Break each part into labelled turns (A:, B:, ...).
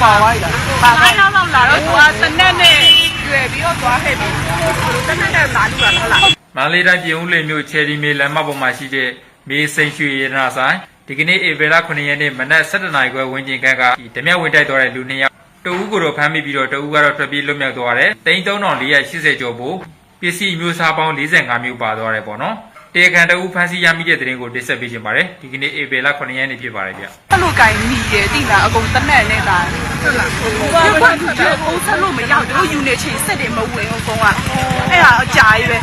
A: ပါဝိုင်းလားဘာနောက်လောက်လာတော့သူကတနက်နဲ့ရွယ်ပြီးတော့သွားခဲ့ပြီတနက်နဲ့လာလို့လားဟုတ်လား
B: မန္တလေးတိုင်းပြည်ဦးလင်မြို့ချယ်ရီမေလမ်းမပေါ်မှာရှိတဲ့မေစိန်ရွှေရတနာဆိုင်ဒီကနေ့ဧပြီလ9ရက်နေ့မနက်7:00 နာရီခွဲဝန်းကျင်ခန့်ကဓမြဝင်တိုက်သွားတဲ့လူ2ယောက်တဦးကိုတော့ဖမ်းမိပြီးတော့တဦးကတော့ထွက်ပြေးလွတ်မြောက်သွားတယ်3,480ကျော်ဖို့ပစ္စည်းမျိုးစားပေါင်း45မျိုးပါသွားတယ်ပေါ့နော်တရားခံတဦးဖမ်းဆီးရမိတဲ့တဲ့ရင်ကိုတင်ဆက်ပေးခြင်းပါတယ်ဒီကနေ့ဧပြီလ9ရက်နေ့ဖြစ်ပါတယ်ဗျ
A: အဲ့လိုကိုင်းမိရဲ့တိလားအကုန်တနက်နဲ့တာဟုတ်လားဘာလို့ဘုံဆက်လို့မရဘူးတို့ယူနေချိန်စက်တွေမဝင်ဘူးကုန်းကအဲ့ဒါအကြာကြီးပဲ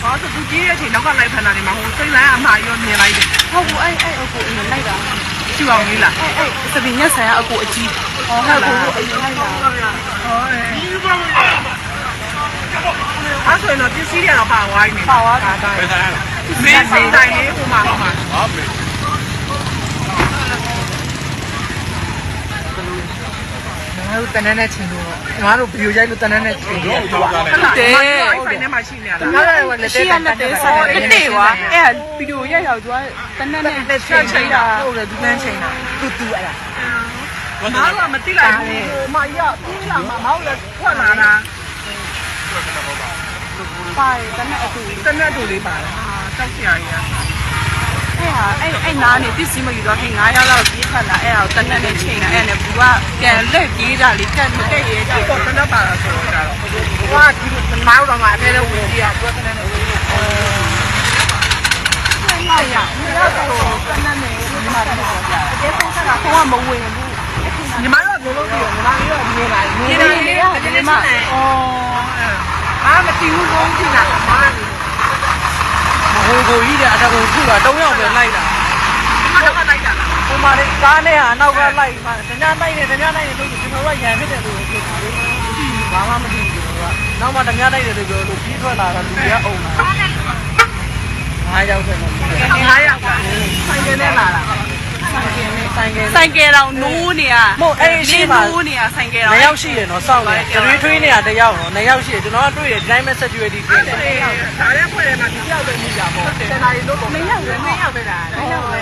A: ဟာသူကြီးရဲ့ချိန်နောက်ကလိုက်ဖန်တာနေမှာဟိုစိတ်လန်းအမှားရောမြင်လိုက်တယ်ဟုတ်ဘူးအဲ့အကူအင်းလိုက်တာရှိပါဦးလေးလားအဲ့စပင်းညက်ဆန်ကအကူအကြီးဟောဟုတ်ကူအရင်လိုက်တာဟောအဲ့ဆိုတော့ပစ္စည်းတွေတော့ပါဝိုင်းနေပါဝါတာတိုင်းမင်းစိတ်တိုင်းလေးဟိုမှာဟုတ်မယ်တို့တန်းနဲ့ချင်းတို့ငါတို့ဗီဒီယိုရိုက်လို့တန်းနဲ့ချင်းတို့ဟုတ်တယ်ဖိုင်ထဲမှာရှိနေရတာဟုတ်တယ်ရှိရတဲ့ဆက်တယ်တဲ့ကွာအဲ့ဗီဒီယိုရိုက်ရောက်သူကတန်းနဲ့ချင်းတာဟုတ်တယ်သူတန်းချင်းတာတူအဲ့ဒါငါတို့ကမသိလိုက်ဘူးမရပြီးလာမှာမဟုတ်လေထွက်လာတာပါတယ်တန်းနဲ့အတူလေးပါတယ်ဟာတောက်ဆရာကြီးအဲ့နားနေပစ္စည်းမယူတော့ခင်9ရောက်လောက်ပြေးထွက်လာအဲ့ဒါကိုတနက်နဲ့ချိန်လာအဲ့နဲ့ဘူးကပြန်လက်ပြေးတာလေးကတ်မတက်ရဲကြတော့တနက်ပါလာဆိုတော့ဟိုကဒီမောင်းတော့မှအထဲထဲဝင်ပြီးတော့တနက်နဲ့ဝင်မရတော့တနက်နဲ့ဒီမှာတော့ကြာအကျဉ်းဆုံးကဟိုကမဝင်ဘူးညီမတို့ကဘယ်လိုလုပ်လဲညီမလေးကမြင်လာမြင်လာဒီမှာအာမတီးဘူးလုံးကြည့်လာမားနေဟိုကိုကြီးတဲ့အတကူခုက3ယောက်ပဲလိုက်တာဒီမှာတော့လိုက်တာလားဟိုမှာလေကားနဲ့ကအနောက်ကလိုက်မှာတ냐လိုက်တယ်လို့ကျွန်တော်ကရန်ဖြစ်တယ်လို့ပြောတာလေဘာမှမသိဘူးကျွန်တော်ကနောက်မှတ냐လိုက်တယ်လို့ပြောလို့ပြီးထွက်လာတာလူတွေကအုံလာ9ယောက်ပဲ9ယောက်ဆိုင်ကနဲ့လာတာဆိုင်ကတော့နိုးနေရမဟုတ်အဲ့ရှိမှာနိုးနေရဆိုင်ကတော့2ယောက်ရှိတယ်နော်စောင့်နေကြွေးထွေးနေတာ1ယောက်နော်2ယောက်ရှိတယ်ကျွန်တော်ကတွေ့တယ်ဒီတိုင်းပဲ security ခင်းတယ်ဒါလည်းဖွဲ့တယ်မှာဒီယောက်ပဲမိတာပေါ့တနာရီလို့2ယောက်ပဲ2ယောက်ပဲလား2ယောက်ပဲ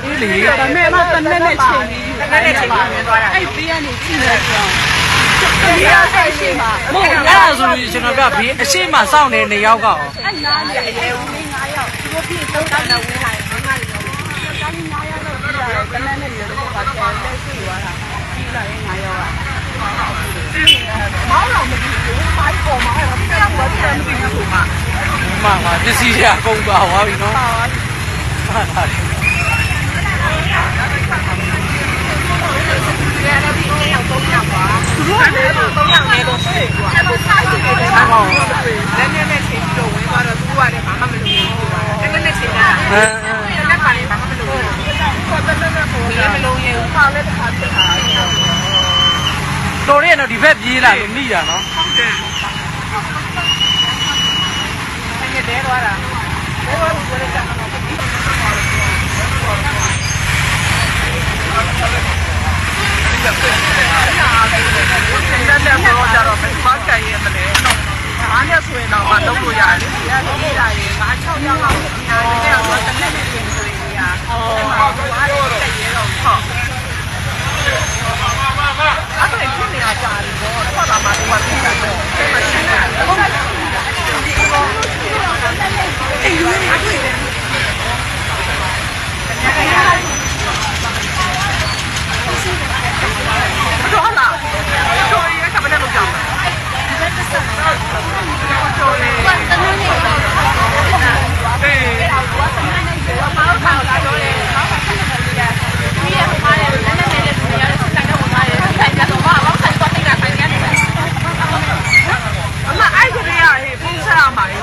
A: ဒီလေဒါမဲ့မတနက်နဲ့ချိန်ပြီးတနက်နဲ့ချိန်ပြီးမြင်သွားတာအဲ့ဘေးကနေကြည့်နေကြဒီရတဲ့အရှိမမဟုတ်အဲ့ဒါဆိုလို့ကျွန်တော်ကဘေးအရှိမစောင့်နေ2ယောက်ကရောအဲ့နားနေအရေဦးလေး9ယောက်ဒီလိုပြည့်သုံးတာနဲ့ဝင်လာတယ်ငါလည်းတိုင်း9ယောက်တော့ပြီးတာတနက်နဲ့ရေတော့ပါပြန်လက်ရှိသွားတာပြီးလာရင်9ယောက်ကမောင်းတော့မကြည့်ဘူးမိုင်းပေါ်မှာအဲ့တော့ပြန်တော့ပြန်မကြည့်ဘူးမှာပစ္စည်းတွေအကုန်ပါသွားပြီနော်ပါသွားပြီသူတို့ကလည်း3ယောက်နေတော့ဆေးကွာအဲ့လိုစားကြည့်တယ်ဟာလည်းနည်းနည်းချိန်ပြီးတော့ဝင်သွားတော့သူကလည်းဘာမှမလုပ်ဘူးတကယ်နဲ့ချိန်တာလက်ပါလေးဘာမှမလုပ်ဘူးတော့တကယ်နဲ့ပေါ်လာမလုံးရဘူးခါလည်းတစ်ခါပြစ်တာတော်ရဲတော့ဒီဘက်ပြေးလာလို့မိတာနော်ဟုတ်တယ်ငါတဲသွားတာတဲသွားလို့ပြောလိုက်တာလက်ပေါ်ကြတော့မကြိုက်ရမလဲဘာနဲ့ဆိုရင်တော့မလုပ်လို့ရတယ်ဒီကနေ့လာရင်5 6ယောက်လောက်ညာတဲ့တော့တစ်နေ့နဲ့ပြင်ဆိုရင်ညာဘာလို့ကြိုက်ရတော့ဟုတ်အဲ့ဒါဖြစ်နေတာကြာပြီတော့ဆက်လာမှတော့ပြတာတော့အဲ့မှာရှင်းတာဟုတ်တယ်အေးယူနေတယ်တော့လာတော့ရကမနဲ့လို့ကြောက်ဒီဘက်ဆက်တော့လေဘာတန်းနေတော့အေးဘာထောက်လာတော့လေနောက်ဆက်နေတယ်ဒီရဟိုမှာလည်းနည်းနည်းလေးလူရတယ်ဆိုင်တော့မှာလည်းဆိုင်ကတော့ဘာလို့ဆိုင်တော့တိတ်တာဆိုင်ရတယ်အမအဲ့ဒီရဟေးဖုန်းဆက်အောင်ပါလေ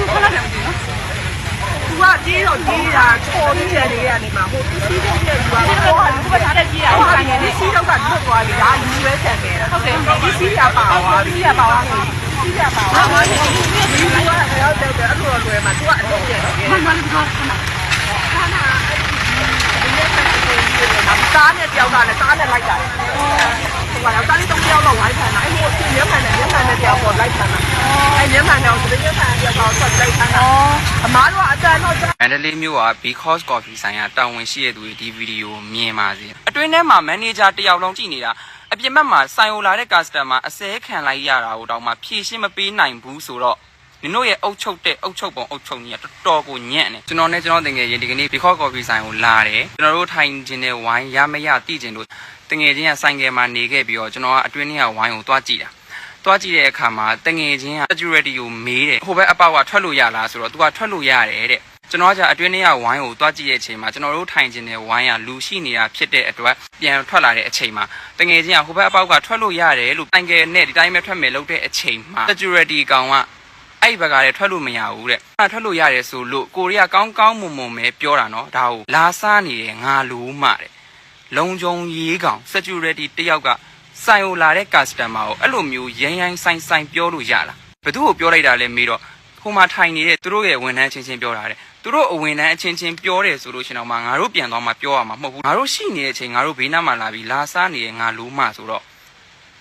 A: သူကကြီးတော့ကြီးတာချော်နေတယ်တွေကနေမှာဟိုပစ္စည်းတွေပြည့်သွားတယ်ဟိုကဒီဘက်ထားတဲ့ကြီးတာဟိုကပစ္စည်းတော့ကလွတ်သွားပြီဒါယူရဲဆန်နေတာဟုတ်တယ်ပစ္စည်းကပါသွားပြီပစ္စည်းကပါသွားပြီပစ္စည်းက下吧，我你说还要这个路路嘛，多多些。慢慢的看，看那打呢掉打呢打呢来着。話有單啲東標落位睇啦，誒我見咗份人，一份人掉過嚟睇啦，誒兩份又是一份又個出嚟睇啦，阿媽話真係攞真。
C: မန္တလေးမြို့က because coffee ဆိုင်ရာတာဝန်ရှိတဲ့သူတွေဒီဗီဒီယိုမြင်ပါစေအတွင်းထဲမှာမန်နေဂျာတယောက်လုံးကြည့်နေတာအပြင်ဘက်မှာဆိုင်ဟိုလာတဲ့ customer အစဲခံလိုက်ရတာကိုတော့မှဖြည့်ရှင်းမပေးနိုင်ဘူးဆိုတော့နင်တို့ရဲ့အုတ်ချုပ်တဲ့အုတ်ချုပ်ပုံအုတ်ချုပ်ကြီးကတော်တော်ကိုညံ့နေကျွန်တော်နဲ့ကျွန်တော်တင်ငယ်ရင်ဒီကနေ့ because coffee ဆိုင်ကိုလာတယ်ကျွန်တော်တို့ထိုင်ခြင်းနဲ့ဝိုင်းရမရသိခြင်းတို့တငယ်ချင်းကဆိုင်ကယ်မှာနေခဲ့ပြီးတော့ကျွန်တော်ကအတွင်းထဲကဝိုင်းကိုတွားကြည့်တာတွားကြည့်တဲ့အခါမှာတငယ်ချင်းက security ကိုမေးတယ်ဟိုဘက်အပေါက်ကထွက်လို့ရလားဆိုတော့ तू ကထွက်လို့ရတယ်တဲ့ကျွန်တော်ကအတွင်းထဲကဝိုင်းကိုတွားကြည့်တဲ့အချိန်မှာကျွန်တော်တို့ထိုင်ခြင်းနဲ့ဝိုင်းကလူရှိနေတာဖြစ်တဲ့အတွက်ပြန်ထွက်လာတဲ့အချိန်မှာတငယ်ချင်းကဟိုဘက်အပေါက်ကထွက်လို့ရတယ်လို့ဆိုင်ကယ်နဲ့ဒီတိုင်းပဲထွက်မယ်လို့တဲ့အချိန်မှာ security ကောင်ကအဲ့ဘက်ကလည်းထွက်လို့မရဘူးတဲ့ထွက်လို့ရတယ်ဆိုလို့ကိုရီးယားကောင်းကောင်းမွန်မွန်ပဲပြောတာနော်ဒါကိုလာစားနေတယ်ငါလို့မှတဲ့လုံခြုံရေးကောင် security တယောက်ကဆိုင်ကိုလာတဲ့ customer ကိုအဲ့လိုမျိုးရိုင်းရိုင်းဆိုင်ပြောလို့ရလားဘယ်သူ့ကိုပြောလိုက်တာလဲမေးတော့ဟိုမှာထိုင်နေတဲ့သူတို့ရဲ့ဝန်ထမ်းချင်းချင်းပြောတာတဲ့သူတို့အဝန်ထမ်းအချင်းချင်းပြောတယ်ဆိုလို့ရှင်တော့မှငါတို့ပြန်သွားမှပြောရမှာမဟုတ်ဘူးငါတို့ရှိနေတဲ့အချိန်ငါတို့ဘေးနားမှာလာပြီးလာစားနေငါလို့မှဆိုတော့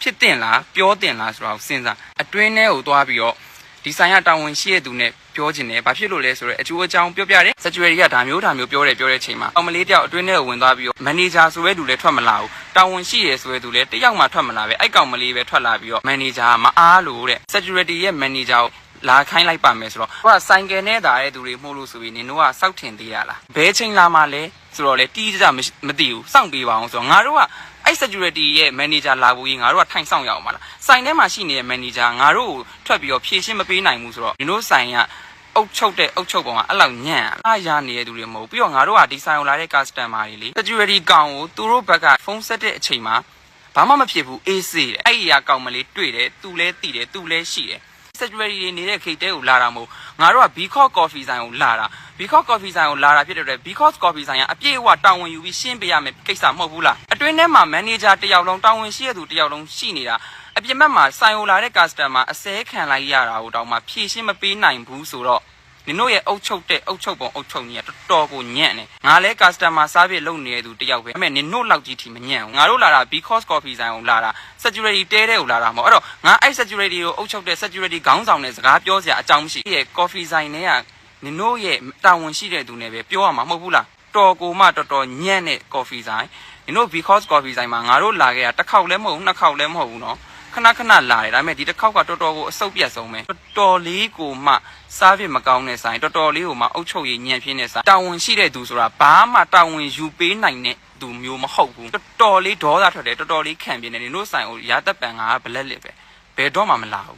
C: ဖြစ်တင်လားပြောတင်လားဆိုတော့စဉ်းစားအတွင်းထဲကိုသွားပြီးတော့ဒီဆိုင်ကတာဝန်ရှိတဲ့သူနဲ့ပြောချင်တယ်ဘာဖြစ်လို့လဲဆိုတော့အကျိုးအကြောင်းပြောပြတယ် security ကဒါမျိုးပြောတဲ့ချိန်မှာအောင်မလေးတယောက်အတွင်းထဲကိုဝင်သွားပြီးတော့ manager ဆိုတဲ့သူလည်းထွက်မလာဘူးတာဝန်ရှိရဆိုတဲ့သူလည်းတယောက်မှထွက်မလာပဲအဲ့ကောင်မလေးပဲထွက်လာပြီးတော့ manager ကမအားလို့တဲ့ security ရဲ့ manager ကိုလာခိုင်းလိုက်ပါမယ်ဆိုတော့ဟိုကဆိုင်ကယ်နဲ့တာတဲ့သူတွေမှုလို့ဆိုပြီးနင်တို့ကစောက်ထင်သေးရလားဘဲချိန်လာမှလဲဆိုတော့လေတီးကြမသိဘူးစောင့်ပေးပါအောင်ဆိုတော့ငါတို့ကအဲ့ security ရဲ့ manager လာဖို့ကြီးငါတို့ကထိုင်ဆောင်ရအောင်မလားဆိုင်ထဲမှာရှိနေတဲ့ manager ငါတို့ကိုထွက်ပြီးတော့ဖြည့်ရှင်းမပေးနိုင်ဘူးဆိုတော့နင်တို့ဆိုင်ကအုတ်ချုပ်တဲ့အုတ်ချုပ်ပုံကအဲ့လောက်ညံ့အားရနေတဲ့သူတွေမဟုတ်ပြီးတော့ငါတို့ကဒီဆိုင်ကိုလာတဲ့ customer တွေလေ security ကောင်ကိုသူတို့ဘက်ကဖုန်းဆက်တဲ့အချိန်မှာဘာမှမဖြစ်ဘူးအေးစေးတယ်အဲ့ဒီအကောင်မလေးတွေ့တယ်သူလဲတည်တယ်သူလဲရှိတယ် security တွေနေတဲ့ခိတ်တဲကိုလာတာမဟုတ်ငါတို့က because coffee ဆိုင်ကိုလာတာ because coffee ဆိုင်ကိုလာတာဖြစ်တဲ့အတွက် because coffee ဆိုင်ကအပြည့်အဝတာဝန်ယူပြီးရှင်းပေးရမယ်ကိစ္စမဟုတ်ဘူးလားအတွင်းထဲမှာ manager တယောက်လုံးတာဝန်ရှိတဲ့သူတယောက်လုံးရှိနေတာအပြင်ဘက်မှာဆိုင်ကိုလာတဲ့ customer အစဲခံလိုက်ရတာကိုတောင်မှဖြည့်ရှင်းမပေးနိုင်ဘူးဆိုတော့နင်တို့ရဲ့အုတ်ချုပ်တဲ့အုတ်ချုပ်ပုံအုတ်ချုပ်ကြီးကတော်တော်ကိုညံ့နေငါလဲ customer service လုပ်နေတဲ့သူတယောက်ပဲအဲ့မဲ့နင်တို့လောက်ကြီးထိမညံ့ဘူးငါတို့လာတာ because coffee ဆိုင်ကိုလာတာ security တဲတဲ့ကိုလာတာမဟုတ်အဲ့တော့ငါအဲ့ security ကိုအုတ်ချုပ်တဲ့ security ခေါင်းဆောင်နဲ့စကားပြောစရာအကြောင်းမရှိရဲ့ coffee ဆိုင်နဲ့ကနင်တို့ရဲ့တာဝန်ရှိတဲ့သူနဲ့ပဲပြောရမှာမဟုတ်ဘူးလားတော်ကိုမှတော်တော်ညံ့တဲ့ coffee ဆိုင်နင်တို့ because coffee ဆိုင်မှာငါတို့လာခဲ့တာတစ်ခေါက်လည်းမဟုတ်ဘူးနှစ်ခေါက်လည်းမဟုတ်ဘူးနော်ခဏခဏလာတယ်ဒါပေမဲ့ဒီတစ်ခေါက်ကတော်တော်ကိုအဆုတ်ပြတ်ဆုံးပဲတော်တော်လေးကိုမှစားပြစ်မကောင်းတဲ့ဆိုင်တော်တော်လေးကိုမှအုတ်ချုပ်ရည်ညံ့ပြင်းတဲ့ဆိုင်တာဝန်ရှိတဲ့သူဆိုတာဘာမှတာဝန်ယူပေးနိုင်တဲ့သူမျိုးမဟုတ်ဘူးတော်တော်လေးဒေါသထွက်တယ်တော်တော်လေးခံပြင်းတယ်နင်တို့ဆိုင်ကိုရာသက်ပံကဘလက်လစ်ပဲဘယ်တော့မှမလာဘူး